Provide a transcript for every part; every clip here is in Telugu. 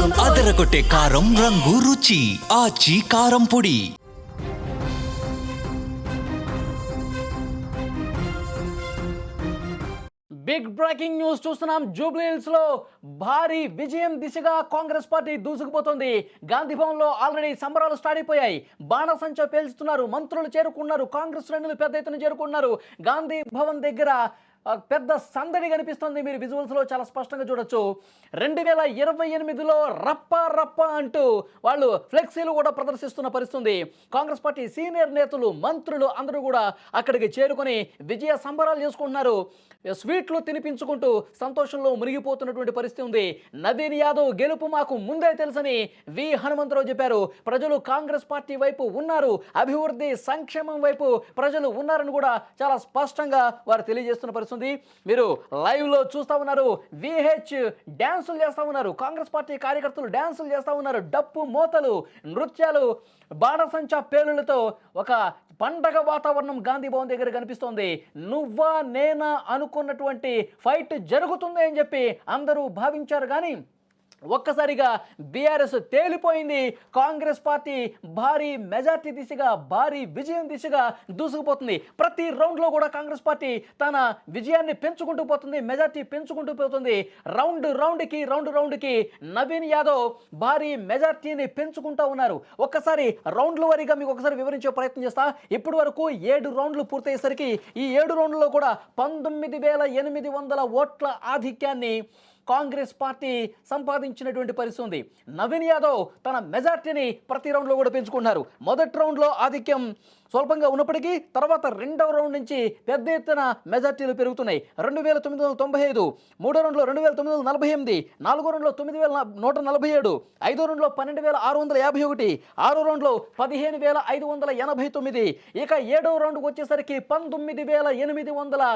అదరగొట్టే కారం రంగు రుచి ఆచి కారం పొడి. బిగ్ బ్రేకింగ్ న్యూస్ చూస్తున్నాం. జూబ్లీ హిల్స్ లో భారీ విజయం దిశగా కాంగ్రెస్ పార్టీ దూసుకుపోతుంది. గాంధీ భవన్ లో ఆల్రెడీ సంబరాలు స్టార్ట్ అయిపోయాయి. బాణసంచా పేల్చుతున్నారు, మంత్రులు చేరుకున్నారు, కాంగ్రెస్ శ్రేణులు పెద్ద ఎత్తున చేరుకున్నారు. గాంధీ భవన్ దగ్గర పెద్ద సందడి కనిపిస్తుంది. మీరు విజువల్స్ లో చాలా స్పష్టంగా చూడొచ్చు. 2028లో రప్ప రప్ప అంటూ వాళ్ళు ఫ్లెక్సీలు కూడా ప్రదర్శిస్తున్న పరిస్థితుంది. కాంగ్రెస్ పార్టీ సీనియర్ నేతలు, మంత్రులు అందరూ కూడా అక్కడికి చేరుకొని విజయ సంబరాలు చేసుకుంటున్నారు. స్వీట్లు తినిపించుకుంటూ సంతోషంలో మునిగిపోతున్నటువంటి పరిస్థితి ఉంది. నవీన్ యాదవ్ గెలుపు మాకు ముందే తెలుసని వి హనుమంతరావు చెప్పారు. ప్రజలు కాంగ్రెస్ పార్టీ వైపు ఉన్నారు, అభివృద్ధి సంక్షేమం వైపు ప్రజలు ఉన్నారని కూడా చాలా స్పష్టంగా వారు తెలియజేస్తున్న పరిస్థితి. మీరు లైవ్ లో చూస్తా ఉన్నారు. విహెచ్ డాన్సులు చేస్తా ఉన్నారు, కాంగ్రెస్ పార్టీ కార్యకర్తలు డాన్సులు చేస్తా ఉన్నారు. డప్పు మోతలు, నృత్యాలు, బాణసంచా పేలులతో ఒక పండగ వాతావరణం గాంధీ భవన్ దగ్గర కనిపిస్తోంది. నువ్వా నేనా అనుకున్నటువంటి ఫైట్ జరుగుతుంది అని చెప్పి అందరూ భావించారు. కానీ ఒక్కసారిగా బీఆర్ఎస్ తేలిపోయింది. కాంగ్రెస్ పార్టీ భారీ మెజార్టీ దిశగా, భారీ విజయం దిశగా దూసుకుపోతుంది. ప్రతి రౌండ్లో కూడా కాంగ్రెస్ పార్టీ తన విజయాన్ని పెంచుకుంటూ పోతుంది, మెజార్టీ పెంచుకుంటూ పోతుంది. రౌండ్కి నవీన్ యాదవ్ భారీ మెజార్టీని పెంచుకుంటూ ఉన్నారు. ఒక్కసారి రౌండ్ల వారీగా మీకు ఒకసారి వివరించే ప్రయత్నం చేస్తా. ఇప్పటి వరకు 7 రౌండ్లు పూర్తయ్యేసరికి ఈ 7 రౌండ్లలో కూడా 19,800 ఓట్ల ఆధిక్యాన్ని కాంగ్రెస్ పార్టీ సంపాదించినటువంటి పరిస్థితి ఉంది. నవీన్ యాదవ్ తన మెజార్టీని ప్రతి రౌండ్లో కూడా పెంచుకున్నారు. మొదటి రౌండ్లో ఆధిక్యం స్వల్పంగా ఉన్నప్పటికీ తర్వాత రెండవ రౌండ్ నుంచి పెద్ద ఎత్తున మెజార్టీలు పెరుగుతున్నాయి. 2,995, మూడో రౌండ్లో 2,948, నాలుగో రౌండ్లో 9,147, ఐదో రౌండ్లో 12,651, ఆరో రౌండ్లో 15,589, ఇక ఏడవ రౌండ్కి వచ్చేసరికి 19,800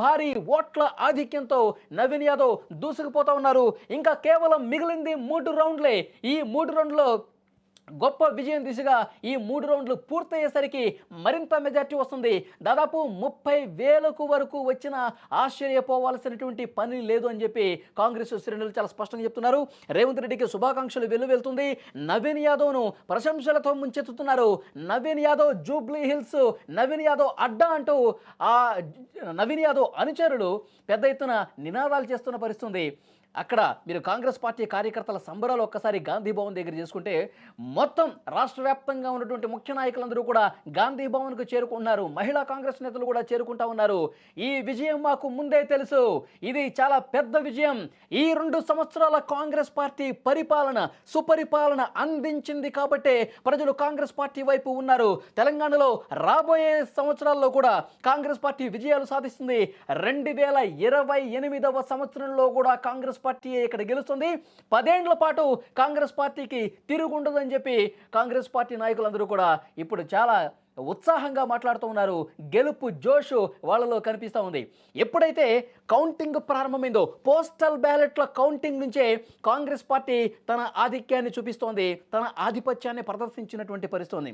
భారీ ఓట్ల ఆధిక్యంతో నవీన్ యాదవ్ దూసుకుపోతా ఉన్నారు. ఇంకా కేవలం మిగిలింది 3 రౌండ్లే. ఈ 3 రౌండ్లో గొప్ప విజయం దిశగా ఈ 3 రౌండ్లు పూర్తయ్యేసరికి మరింత మెజార్టీ వస్తుంది. దాదాపు 30,000 వరకు వచ్చిన ఆశ్చర్యపోవాల్సినటువంటి పని లేదు అని చెప్పి కాంగ్రెస్ శ్రేణులు చాలా స్పష్టంగా చెప్తున్నారు. రేవంత్ రెడ్డికి శుభాకాంక్షలు వెల్లువెళ్తుంది. నవీన్ యాదవ్ను ప్రశంసలతో ముంచెత్తుతున్నారు. నవీన్ యాదవ్ జూబ్లీ హిల్స్, నవీన్ యాదవ్ అడ్డా అంటూ ఆ నవీన్ యాదవ్ అనుచరులు పెద్ద ఎత్తున నినాదాలు చేస్తున్న పరిస్థితి. అక్కడ మీరు కాంగ్రెస్ పార్టీ కార్యకర్తల సంబరాలు ఒక్కసారి గాంధీ భవన్ దగ్గర చేసుకుంటే మొత్తం రాష్ట్ర వ్యాప్తంగా ఉన్నటువంటి ముఖ్య నాయకులందరూ కూడా గాంధీ భవన్కు చేరుకుంటున్నారు. మహిళా కాంగ్రెస్ నేతలు కూడా చేరుకుంటా ఉన్నారు. ఈ విజయం మాకు ముందే తెలుసు, ఇది చాలా పెద్ద విజయం. ఈ 2 సంవత్సరాల కాంగ్రెస్ పార్టీ పరిపాలన, సుపరిపాలన అందించింది కాబట్టే ప్రజలు కాంగ్రెస్ పార్టీ వైపు ఉన్నారు. తెలంగాణలో రాబోయే సంవత్సరాల్లో కూడా కాంగ్రెస్ పార్టీ విజయాలు సాధిస్తుంది. 2028వ సంవత్సరంలో కూడా కాంగ్రెస్ పార్టీ ఇక్కడ గెలుస్తుంది. 10 ఏళ్ల పాటు కాంగ్రెస్ పార్టీకి తిరుగుండదని చెప్పి కాంగ్రెస్ పార్టీ నాయకులందరూ కూడా ఇప్పుడు చాలా ఉత్సాహంగా మాట్లాడుతూ ఉన్నారు. గెలుపు జోషు వాళ్ళలో కనిపిస్తూ ఉంది. ఎప్పుడైతే కౌంటింగ్ ప్రారంభమైందో, పోస్టల్ బ్యాలెట్ల కౌంటింగ్ నుంచే కాంగ్రెస్ పార్టీ తన ఆధిక్యాన్ని చూపిస్తోంది, తన ఆధిపత్యాన్ని ప్రదర్శించినటువంటి పరిస్థితి.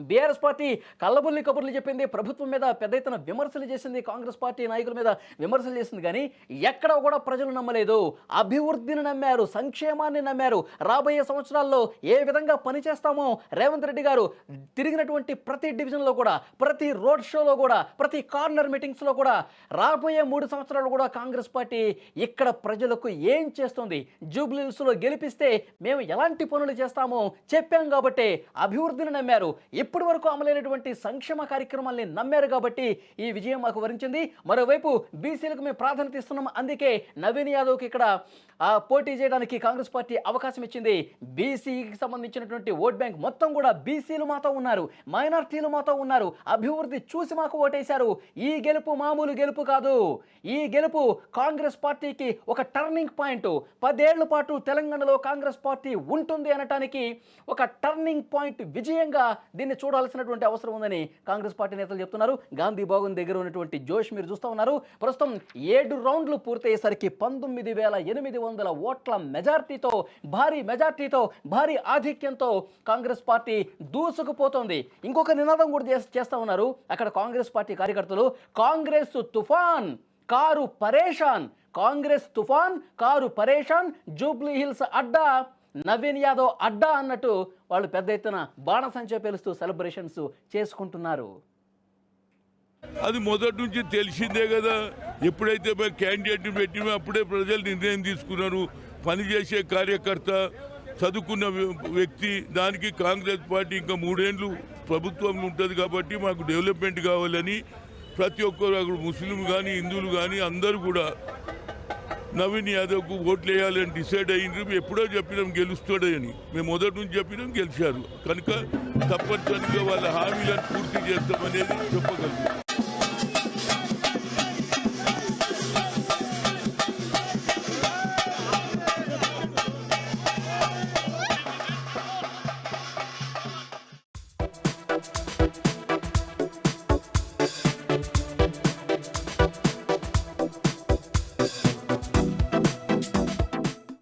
బీఆర్ఎస్ పార్టీ కళ్ళబుల్లి కబుర్లు చెప్పింది, ప్రభుత్వం మీద పెద్ద ఎత్తున విమర్శలు చేసింది, కాంగ్రెస్ పార్టీ నాయకుల మీద విమర్శలు చేసింది. కానీ ఎక్కడ కూడా ప్రజలు నమ్మలేదు. అభివృద్ధిని నమ్మారు, సంక్షేమాన్ని నమ్మారు. రాబోయే సంవత్సరాల్లో ఏ విధంగా పనిచేస్తామో రేవంత్ రెడ్డి గారు తిరిగినటువంటి ప్రతి డివిజన్లో కూడా, ప్రతి రోడ్ షోలో కూడా, ప్రతి కార్నర్ మీటింగ్స్లో కూడా రాబోయే 3 సంవత్సరాలు కూడా కాంగ్రెస్ పార్టీ ఇక్కడ ప్రజలకు ఏం చేస్తుంది, జూబ్లీ హిల్స్లో గెలిపిస్తే మేము ఎలాంటి పనులు చేస్తామో చెప్పాం కాబట్టి అభివృద్ధిని నమ్మారు. ఇప్పటి వరకు అమలైనటువంటి సంక్షేమ కార్యక్రమాల్ని నమ్మారు కాబట్టి ఈ విజయం మాకు వరించింది. మరోవైపు బీసీలకు మేము ప్రాధాన్యత ఇస్తున్నాం, అందుకే నవీన్ యాదవ్కి ఇక్కడ పోటీ చేయడానికి కాంగ్రెస్ పార్టీ అవకాశం ఇచ్చింది. బీసీకి సంబంధించినటువంటి ఓట్ బ్యాంక్ మొత్తం కూడా బీసీలు మాతో ఉన్నారు, మైనార్టీలు మాతో ఉన్నారు, అభివృద్ధి చూసి మాకు ఓటేశారు. ఈ గెలుపు మామూలు గెలుపు కాదు. ఈ గెలుపు కాంగ్రెస్ పార్టీకి ఒక టర్నింగ్ పాయింట్. 10 ఏళ్ల పాటు తెలంగాణలో కాంగ్రెస్ పార్టీ ఉంటుంది అనటానికి ఒక టర్నింగ్ పాయింట్ విజయంగా దీన్ని చూడాల్సినటువంటి అవసరం ఉందని కాంగ్రెస్ పార్టీ నేతలు చెప్తున్నారు. గాంధీ భవన్ దగ్గర ఉన్నటువంటి జోష్ మీరు చూస్తూ ఉన్నారు. ప్రస్తుతం 7 రౌండ్లు పూర్తయ్యేసరికి 19,800 ఓట్ల మెజార్టీతో, భారీ ఆధిక్యంతో కాంగ్రెస్ పార్టీ దూసుకుపోతోంది. ఇంకొక నినాదం కూడా చేస్తా ఉన్నారు అక్కడ కాంగ్రెస్ పార్టీ కార్యకర్తలు. కాంగ్రెస్ తుఫాన్ కారు పరేషాన్, కాంగ్రెస్ తుఫాన్ కారు పరేషాన్, జూబ్లీ హిల్స్ అడ్డా నవీన్ యాదవ్ అడ్డా అన్నట్టు వాళ్ళు పెద్ద ఎత్తున బాణసంచా పేలుస్తూ సెలబ్రేషన్స్ చేసుకుంటున్నారు. అది మొదటి నుంచి తెలిసిందే కదా. ఎప్పుడైతే మేము క్యాండిడేట్ని పెట్టినా అప్పుడే ప్రజలు నిర్ణయం తీసుకున్నారు. పనిచేసే కార్యకర్త, చదువుకున్న వ్యక్తి, దానికి కాంగ్రెస్ పార్టీ ఇంకా 3 ఏళ్ళు ప్రభుత్వంలో ఉంటుంది కాబట్టి మాకు డెవలప్మెంట్ కావాలని ప్రతి ఒక్కరు అక్కడ ముస్లిం కానీ హిందువులు కానీ అందరూ కూడా నవీన్ యాదవ్కు ఓట్లు వేయాలని డిసైడ్ అయ్యిండ్రు. ఎప్పుడో చెప్పినాం గెలుస్తాడని, మేము మొదటి నుంచి చెప్పినాం, గెలిచారు కనుక తప్పనిసరిగా వాళ్ళ హామీలను పూర్తి చేస్తామనేది చెప్పగలుగుతాం.